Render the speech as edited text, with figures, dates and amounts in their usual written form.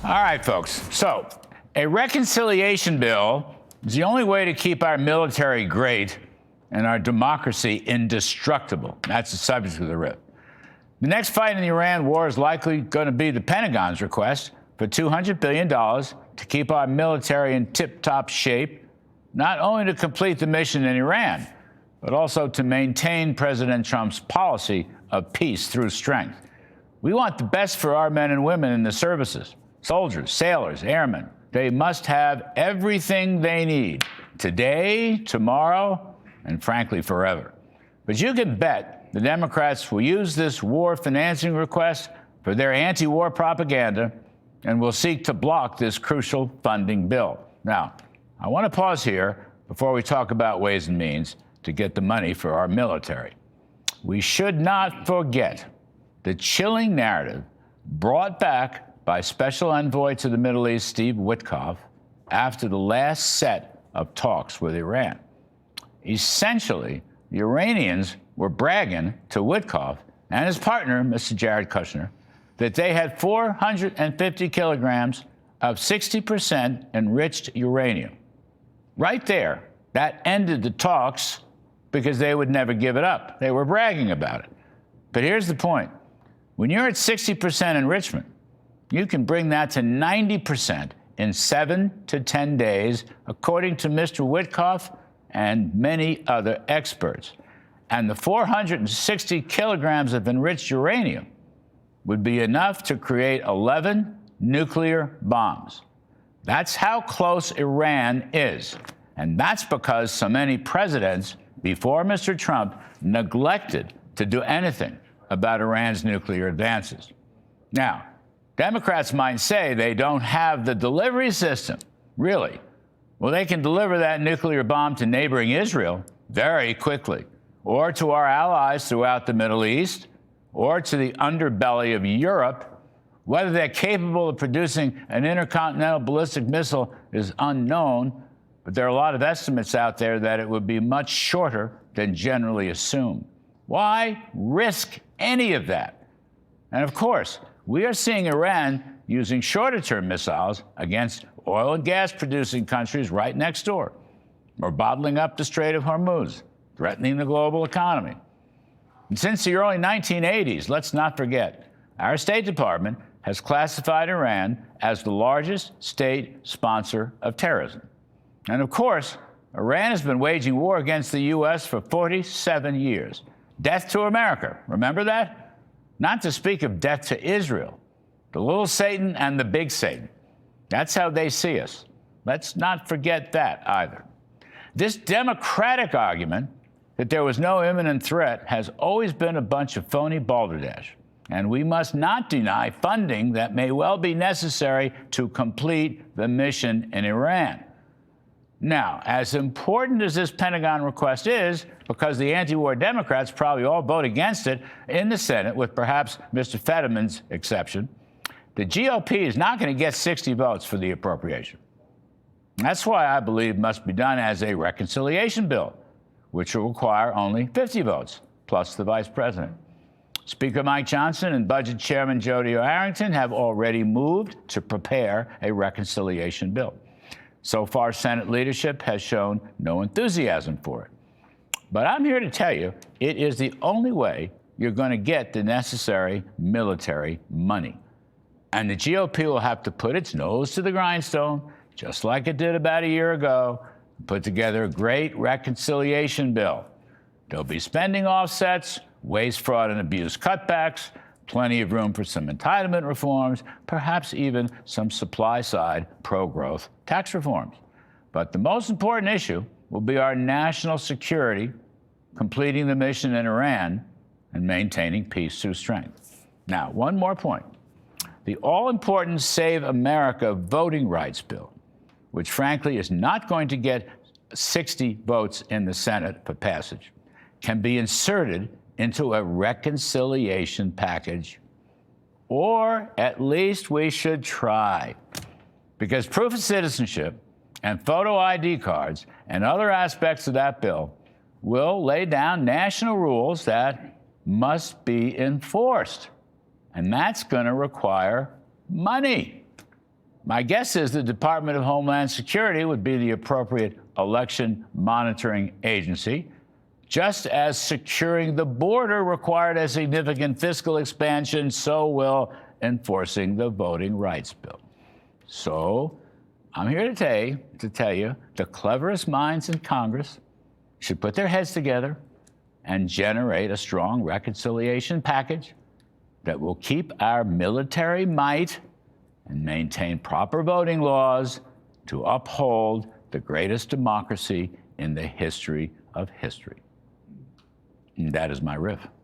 All right, folks. So a reconciliation bill is the only way to keep our military great and our democracy indestructible. That's the subject of the writ. The next fight in the Iran war is likely going to be the Pentagon's request for $200 billion to keep our military in tip-top shape, not only to complete the mission in Iran, but also to maintain President Trump's policy of peace through strength. We want the best for our men and women in the services, soldiers, sailors, airmen. They must have everything they need today, tomorrow, and frankly, forever. But you can bet the Democrats will use this war financing request for their anti-war propaganda and will seek to block this crucial funding bill. Now, I want to pause here before we talk about ways and means to get the money for our military. We should not forget the chilling narrative brought back by Special Envoy to the Middle East, Steve Witkoff, after the last set of talks with Iran. Essentially, the Iranians were bragging to Witkoff and his partner, Mr. Jared Kushner, that they had 450 kilograms of 60% enriched uranium. Right there, that ended the talks because they would never give it up. They were bragging about it. But here's the point. When you're at 60% enrichment, you can bring that to 90% in 7 to 10 days, according to Mr. Witkoff and many other experts. And the 460 kilograms of enriched uranium would be enough to create 11 nuclear bombs. That's how close Iran is. And that's because so many presidents before Mr. Trump neglected to do anything about Iran's nuclear advances. Now, Democrats might say they don't have the delivery system. Really? Well, they can deliver that nuclear bomb to neighboring Israel very quickly, or to our allies throughout the Middle East, or to the underbelly of Europe. Whether they're capable of producing an intercontinental ballistic missile is unknown, but there are a lot of estimates out there that it would be much shorter than generally assumed. Why risk any of that? And of course, we are seeing Iran using shorter-term missiles against oil and gas-producing countries right next door, or bottling up the Strait of Hormuz, threatening the global economy. And since the early 1980s, let's not forget, our State Department has classified Iran as the largest state sponsor of terrorism. And of course, Iran has been waging war against the U.S. for 47 years. Death to America, remember that? Not to speak of death to Israel, the little Satan and the big Satan. That's how they see us. Let's not forget that either. This Democratic argument that there was no imminent threat has always been a bunch of phony balderdash. And we must not deny funding that may well be necessary to complete the mission in Iran. Now, as important as this Pentagon request is, because the anti-war Democrats probably all vote against it in the Senate, with perhaps Mr. Fetterman's exception, the GOP is not going to get 60 votes for the appropriation. That's why I believe it must be done as a reconciliation bill, which will require only 50 votes, plus the vice president. Speaker Mike Johnson and Budget Chairman Jody Arrington have already moved to prepare a reconciliation bill. So far, Senate leadership has shown no enthusiasm for it. But I'm here to tell you, it is the only way you're going to get the necessary military money. And the GOP will have to put its nose to the grindstone, just like it did about a year ago, and put together a great reconciliation bill. There'll be spending offsets, waste, fraud, and abuse cutbacks, plenty of room for some entitlement reforms, perhaps even some supply-side pro-growth tax reforms. But the most important issue will be our national security, completing the mission in Iran, and maintaining peace through strength. Now, one more point. The all-important Save America voting rights bill, which frankly is not going to get 60 votes in the Senate for passage, can be inserted into a reconciliation package, or at least we should try. Because proof of citizenship and photo ID cards and other aspects of that bill will lay down national rules that must be enforced. And that's going to require money. My guess is the Department of Homeland Security would be the appropriate election monitoring agency, just as securing the border required a significant fiscal expansion, so will enforcing the Voting Rights Bill. So I'm here to tell you the cleverest minds in Congress should put their heads together and generate a strong reconciliation package that will keep our military might and maintain proper voting laws to uphold the greatest democracy in the history of history. And that is my riff.